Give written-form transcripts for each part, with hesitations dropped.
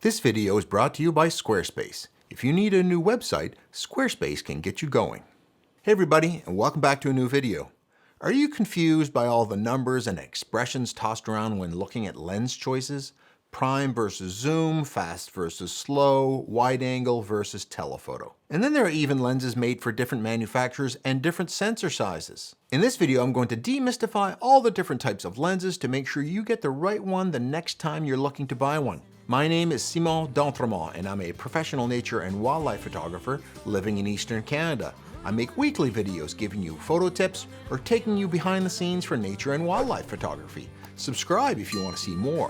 This video is brought to you by Squarespace. If you need a new website, Squarespace can get you going. Hey everybody, and welcome back to a new video. Are you confused by all the numbers and expressions tossed around when looking at lens choices? Prime versus zoom, fast versus slow, wide angle versus telephoto. And then there are even lenses made for different manufacturers and different sensor sizes. In this video, I'm going to demystify all the different types of lenses to make sure you get the right one the next time you're looking to buy one. My name is Simon D'Entremont, and I'm a professional nature and wildlife photographer living in Eastern Canada. I make weekly videos giving you photo tips or taking you behind the scenes for nature and wildlife photography. Subscribe if you want to see more.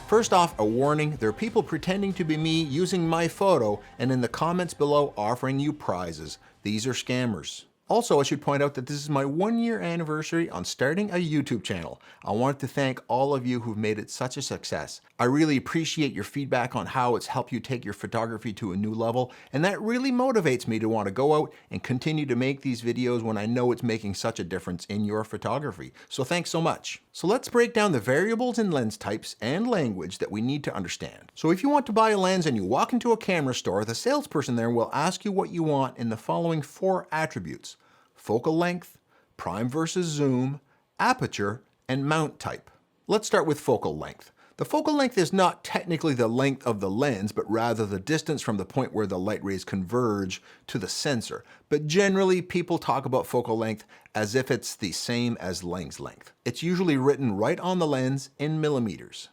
First off, a warning, there are people pretending to be me using my photo and in the comments below offering you prizes. These are scammers. Also, I should point out that this is my 1-year anniversary on starting a YouTube channel. I want to thank all of you who've made it such a success. I really appreciate your feedback on how it's helped you take your photography to a new level, and that really motivates me to want to go out and continue to make these videos when I know it's making such a difference in your photography. So thanks so much. So let's break down the variables in lens types and language that we need to understand. So if you want to buy a lens and you walk into a camera store, the salesperson there will ask you what you want in the following 4 attributes: focal length, prime versus zoom, aperture, and mount type. Let's start with focal length. The focal length is not technically the length of the lens, but rather the distance from the point where the light rays converge to the sensor. But generally, people talk about focal length as if it's the same as lens length. It's usually written right on the lens in millimeters.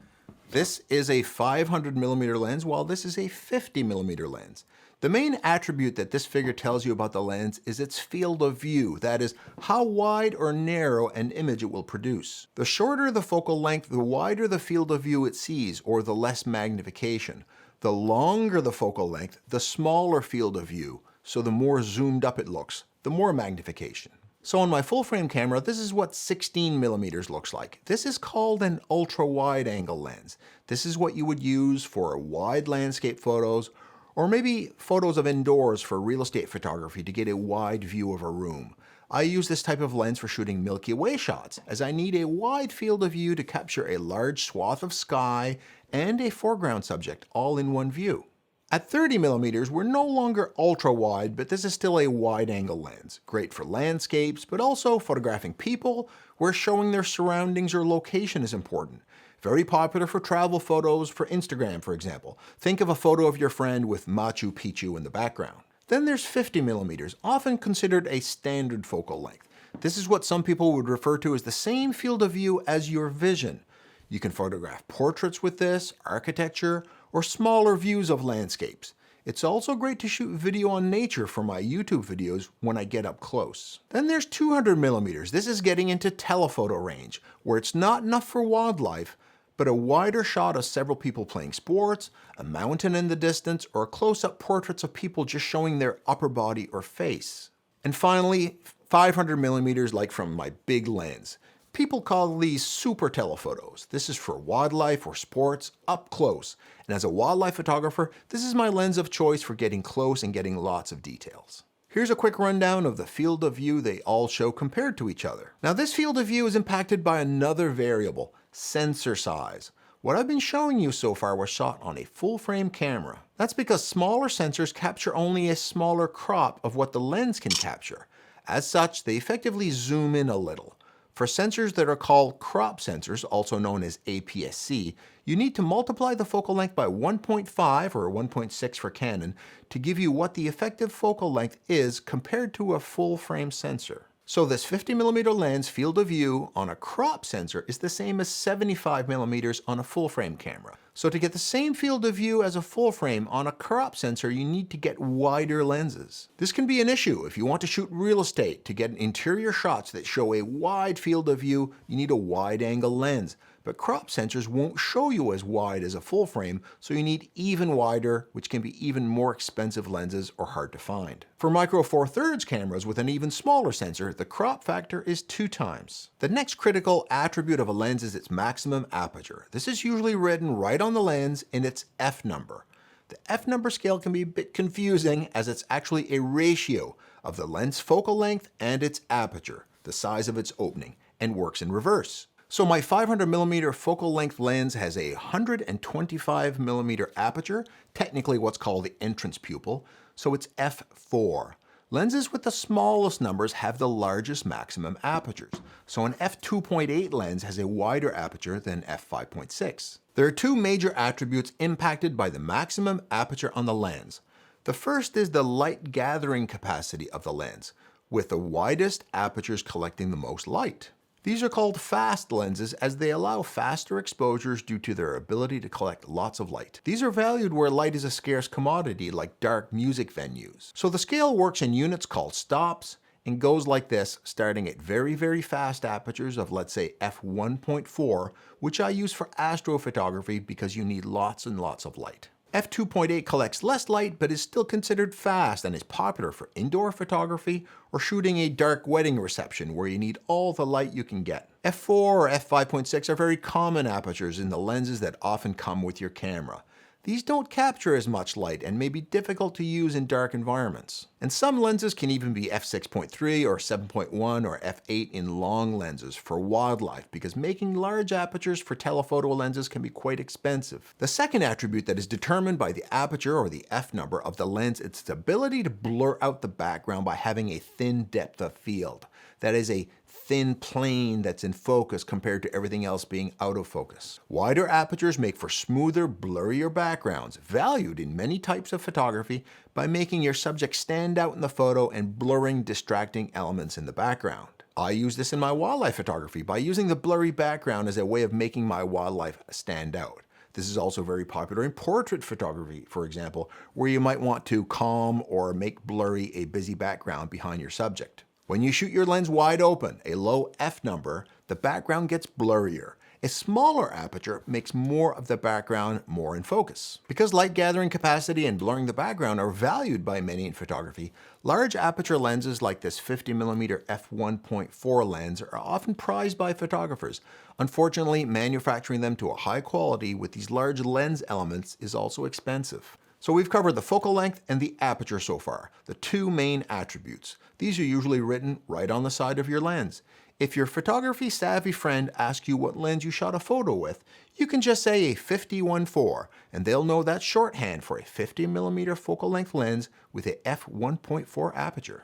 This is a 500 millimeter lens, while this is a 50 millimeter lens. The main attribute that this figure tells you about the lens is its field of view, that is, how wide or narrow an image it will produce. The shorter the focal length, the wider the field of view it sees, or the less magnification. The longer the focal length, the smaller field of view, so the more zoomed up it looks, the more magnification. So on my full frame camera, this is what 16 millimeters looks like. This is called an ultra wide angle lens. This is what you would use for wide landscape photos, or maybe photos of indoors for real estate photography to get a wide view of a room. I use this type of lens for shooting Milky Way shots, as I need a wide field of view to capture a large swath of sky and a foreground subject all in one view. At 30 millimeters, we're no longer ultra wide, but this is still a wide angle lens. Great for landscapes, but also photographing people where showing their surroundings or location is important. Very popular for travel photos for Instagram, for example. Think of a photo of your friend with Machu Picchu in the background. Then there's 50 millimeters, often considered a standard focal length. This is what some people would refer to as the same field of view as your vision. You can photograph portraits with this, architecture, or smaller views of landscapes. It's also great to shoot video on nature for my YouTube videos when I get up close. Then there's 200 millimeters. This is getting into telephoto range, where it's not enough for wildlife, but a wider shot of several people playing sports, a mountain in the distance, or close-up portraits of people just showing their upper body or face. And finally, 500 millimeters, like from my big lens. People call these super telephotos. This is for wildlife or sports up close. And as a wildlife photographer, this is my lens of choice for getting close and getting lots of details. Here's a quick rundown of the field of view they all show compared to each other. Now this field of view is impacted by another variable, sensor size. What I've been showing you so far was shot on a full frame camera. That's because smaller sensors capture only a smaller crop of what the lens can capture. As such, they effectively zoom in a little. For sensors that are called crop sensors, also known as APS-C, you need to multiply the focal length by 1.5 or 1.6 for Canon to give you what the effective focal length is compared to a full frame sensor. So this 50 millimeter lens field of view on a crop sensor is the same as 75 millimeters on a full frame camera. So to get the same field of view as a full frame on a crop sensor, you need to get wider lenses. This can be an issue if you want to shoot real estate. To get interior shots that show a wide field of view, you need a wide angle lens. But crop sensors won't show you as wide as a full frame, so you need even wider, which can be even more expensive lenses or hard to find. For micro four thirds cameras with an even smaller sensor, the crop factor is 2 times. The next critical attribute of a lens is its maximum aperture. This is usually written right on the lens in its f number. The f number scale can be a bit confusing as it's actually a ratio of the lens focal length and its aperture, the size of its opening, and works in reverse. So my 500mm focal length lens has a 125mm aperture, technically what's called the entrance pupil, so it's f4. Lenses with the smallest numbers have the largest maximum apertures, so an f2.8 lens has a wider aperture than f5.6. There are 2 major attributes impacted by the maximum aperture on the lens. The first is the light gathering capacity of the lens, with the widest apertures collecting the most light. These are called fast lenses as they allow faster exposures due to their ability to collect lots of light. These are valued where light is a scarce commodity like dark music venues. So the scale works in units called stops and goes like this, starting at very fast apertures of, let's say, f1.4, which I use for astrophotography because you need lots and lots of light. f2.8 collects less light but is still considered fast and is popular for indoor photography or shooting a dark wedding reception where you need all the light you can get. f4 or f5.6 are very common apertures in the lenses that often come with your camera. These don't capture as much light and may be difficult to use in dark environments. And some lenses can even be f6.3 or 7.1 or f8 in long lenses for wildlife because making large apertures for telephoto lenses can be quite expensive. The second attribute that is determined by the aperture or the f number of the lens is its ability to blur out the background by having a thin depth of field. That is a thin plane that's in focus compared to everything else being out of focus. Wider apertures make for smoother, blurrier backgrounds, valued in many types of photography by making your subject stand out in the photo and blurring distracting elements in the background. I use this in my wildlife photography by using the blurry background as a way of making my wildlife stand out. This is also very popular in portrait photography, for example, where you might want to calm or make blurry a busy background behind your subject. When you shoot your lens wide open, a low f number, the background gets blurrier. A smaller aperture makes more of the background more in focus. Because light gathering capacity and blurring the background are valued by many in photography, large aperture lenses like this 50mm f1.4 lens are often prized by photographers. Unfortunately, manufacturing them to a high quality with these large lens elements is also expensive. So we've covered the focal length and the aperture so far, the 2 main attributes. These are usually written right on the side of your lens. If your photography savvy friend asks you what lens you shot a photo with, you can just say a 50-1.4 and they'll know that's shorthand for a 50mm focal length lens with a f1.4 aperture.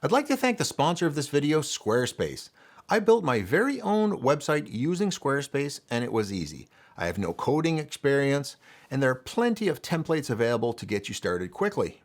I'd like to thank the sponsor of this video, Squarespace. I built my very own website using Squarespace and it was easy. I have no coding experience and there are plenty of templates available to get you started quickly.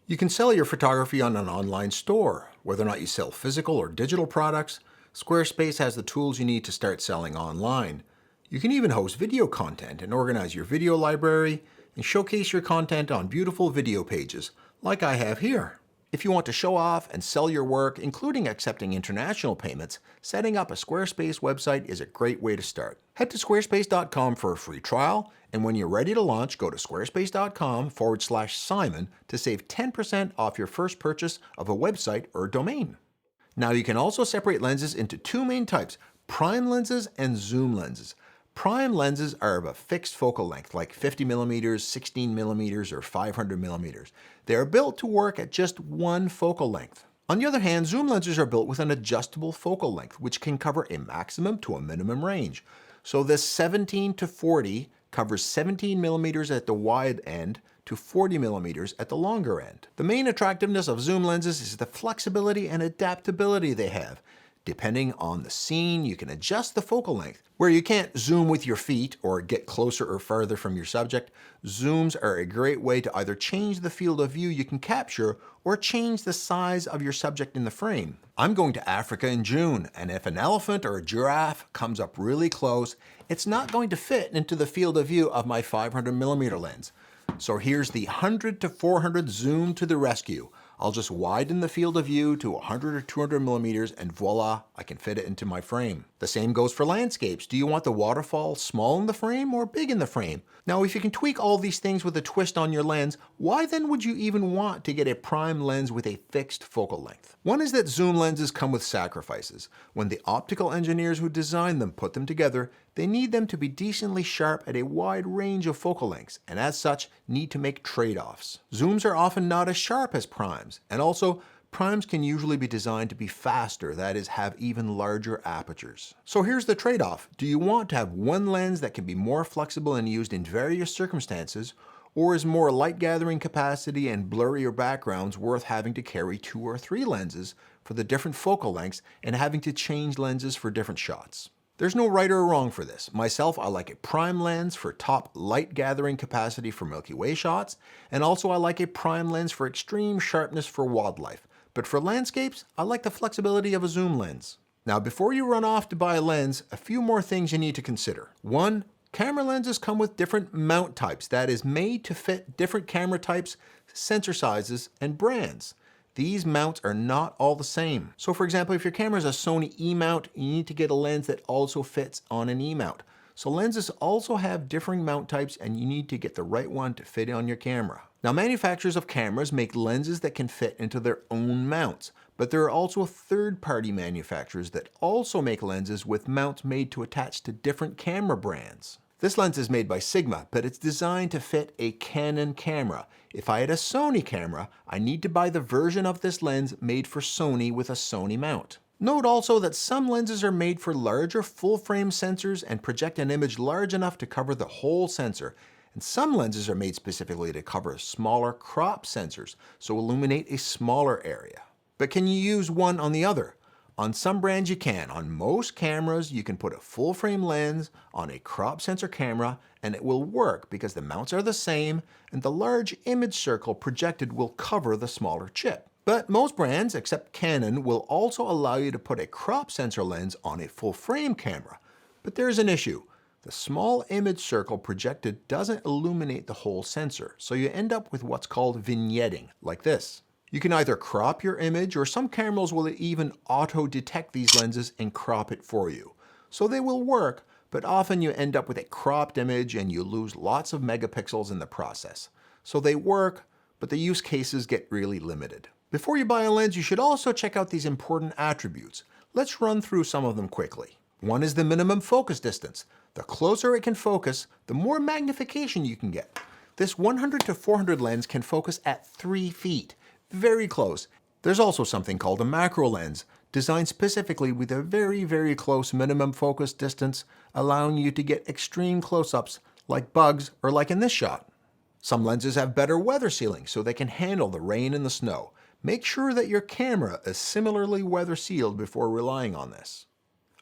You can sell your photography on an online store. Whether or not you sell physical or digital products, Squarespace has the tools you need to start selling online. You can even host video content and organize your video library and showcase your content on beautiful video pages, like I have here. If you want to show off and sell your work, including accepting international payments, setting up a Squarespace website is a great way to start. Head to squarespace.com for a free trial, and when you're ready to launch, go to squarespace.com/Simon to save 10% off your first purchase of a website or domain. Now you can also separate lenses into 2 main types, prime lenses and zoom lenses. Prime lenses are of a fixed focal length, like 50mm, 16mm, or 500mm. They are built to work at just one focal length. On the other hand, zoom lenses are built with an adjustable focal length, which can cover a maximum to a minimum range. So this 17 to 40 covers 17mm at the wide end to 40mm at the longer end. The main attractiveness of zoom lenses is the flexibility and adaptability they have. Depending on the scene, you can adjust the focal length. Where you can't zoom with your feet or get closer or farther from your subject, zooms are a great way to either change the field of view you can capture or change the size of your subject in the frame. I'm going to Africa in June, and if an elephant or a giraffe comes up really close, it's not going to fit into the field of view of my 500mm lens. So here's the 100 to 400 zoom to the rescue. I'll just widen the field of view to 100 or 200mm and voila, I can fit it into my frame. The same goes for landscapes. Do you want the waterfall small in the frame or big in the frame? Now, if you can tweak all these things with a twist on your lens, why then would you even want to get a prime lens with a fixed focal length? One is that zoom lenses come with sacrifices. When the optical engineers who designed them put them together, they need them to be decently sharp at a wide range of focal lengths, and as such, need to make trade-offs. Zooms are often not as sharp as primes, and also, primes can usually be designed to be faster, that is, have even larger apertures. So here's the trade-off. Do you want to have one lens that can be more flexible and used in various circumstances, or is more light gathering capacity and blurrier backgrounds worth having to carry 2 or 3 lenses for the different focal lengths and having to change lenses for different shots? There's no right or wrong for this. Myself, I like a prime lens for top light gathering capacity for Milky Way shots, and also I like a prime lens for extreme sharpness for wildlife. But for landscapes, I like the flexibility of a zoom lens. Now, before you run off to buy a lens, a few more things you need to consider. 1, camera lenses come with different mount types, that is, made to fit different camera types, sensor sizes, and brands. These mounts are not all the same. So for example, if your camera is a Sony E-mount, you need to get a lens that also fits on an E-mount. So lenses also have differing mount types and you need to get the right one to fit on your camera. Now, manufacturers of cameras make lenses that can fit into their own mounts, but there are also third-party manufacturers that also make lenses with mounts made to attach to different camera brands. This lens is made by Sigma, but it's designed to fit a Canon camera. If I had a Sony camera, I need to buy the version of this lens made for Sony with a Sony mount. Note also that some lenses are made for larger full-frame sensors and project an image large enough to cover the whole sensor. And some lenses are made specifically to cover smaller crop sensors, so illuminate a smaller area. But can you use one on the other? On some brands you can. On most cameras, you can put a full-frame lens on a crop sensor camera and it will work because the mounts are the same and the large image circle projected will cover the smaller chip. But most brands, except Canon, will also allow you to put a crop sensor lens on a full-frame camera. But there's an issue. The small image circle projected doesn't illuminate the whole sensor, so you end up with what's called vignetting, like this. You can either crop your image, or some cameras will even auto-detect these lenses and crop it for you. So they will work, but often you end up with a cropped image and you lose lots of megapixels in the process. So they work, but the use cases get really limited. Before you buy a lens, you should also check out these important attributes. Let's run through some of them quickly. One is the minimum focus distance. The closer it can focus, the more magnification you can get. This 100 to 400 lens can focus at 3 feet. Very close. There's also something called a macro lens, designed specifically with a very, very close minimum focus distance, allowing you to get extreme close-ups like bugs or like in this shot. Some lenses have better weather sealing so they can handle the rain and the snow. Make sure that your camera is similarly weather sealed before relying on this.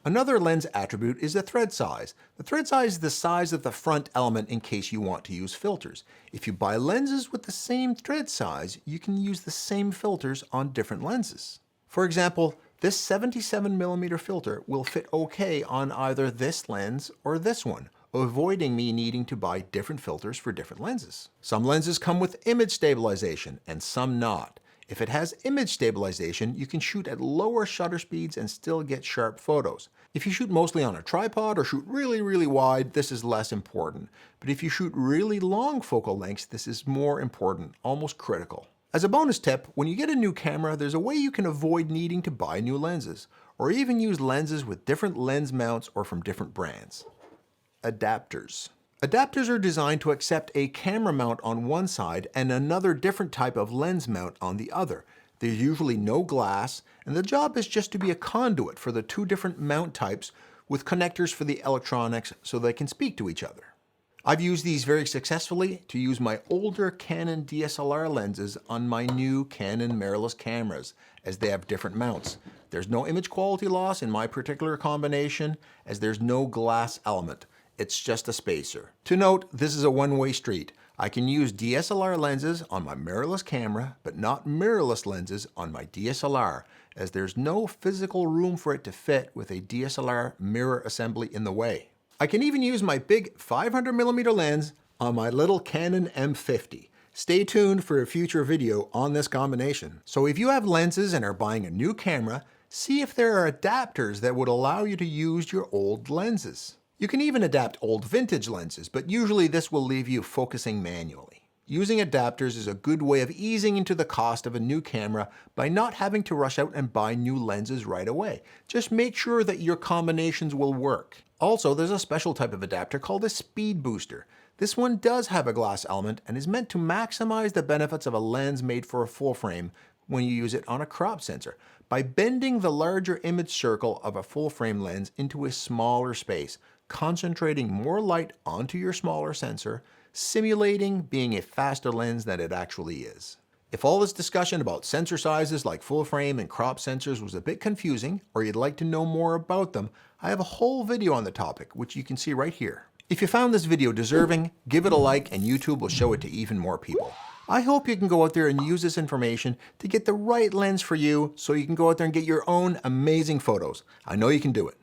Another lens attribute is the thread size. The thread size is the size of the front element in case you want to use filters. If you buy lenses with the same thread size, you can use the same filters on different lenses. For example, this 77mm filter will fit okay on either this lens or this one, avoiding me needing to buy different filters for different lenses. Some lenses come with image stabilization and some not. If it has image stabilization, you can shoot at lower shutter speeds and still get sharp photos. If you shoot mostly on a tripod or shoot really, really wide, this is less important. But if you shoot really long focal lengths, this is more important, almost critical. As a bonus tip, when you get a new camera, there's a way you can avoid needing to buy new lenses, or even use lenses with different lens mounts or from different brands. Adapters. Adapters are designed to accept a camera mount on one side and another different type of lens mount on the other. There's usually no glass, and the job is just to be a conduit for the two different mount types with connectors for the electronics so they can speak to each other. I've used these very successfully to use my older Canon DSLR lenses on my new Canon mirrorless cameras, as they have different mounts. There's no image quality loss in my particular combination, as there's no glass element. It's just a spacer. To note, this is a one-way street. I can use DSLR lenses on my mirrorless camera, but not mirrorless lenses on my DSLR, as there's no physical room for it to fit with a DSLR mirror assembly in the way. I can even use my big 500mm lens on my little Canon M50. Stay tuned for a future video on this combination. So if you have lenses and are buying a new camera, see if there are adapters that would allow you to use your old lenses. You can even adapt old vintage lenses, but usually this will leave you focusing manually. Using adapters is a good way of easing into the cost of a new camera by not having to rush out and buy new lenses right away. Just make sure that your combinations will work. Also, there's a special type of adapter called a speed booster. This one does have a glass element and is meant to maximize the benefits of a lens made for a full frame when you use it on a crop sensor by bending the larger image circle of a full frame lens into a smaller space, concentrating more light onto your smaller sensor, simulating being a faster lens than it actually is. If all this discussion about sensor sizes like full frame and crop sensors was a bit confusing, or you'd like to know more about them, I have a whole video on the topic, which you can see right here. If you found this video deserving, give it a like and YouTube will show it to even more people. I hope you can go out there and use this information to get the right lens for you so you can go out there and get your own amazing photos. I know you can do it.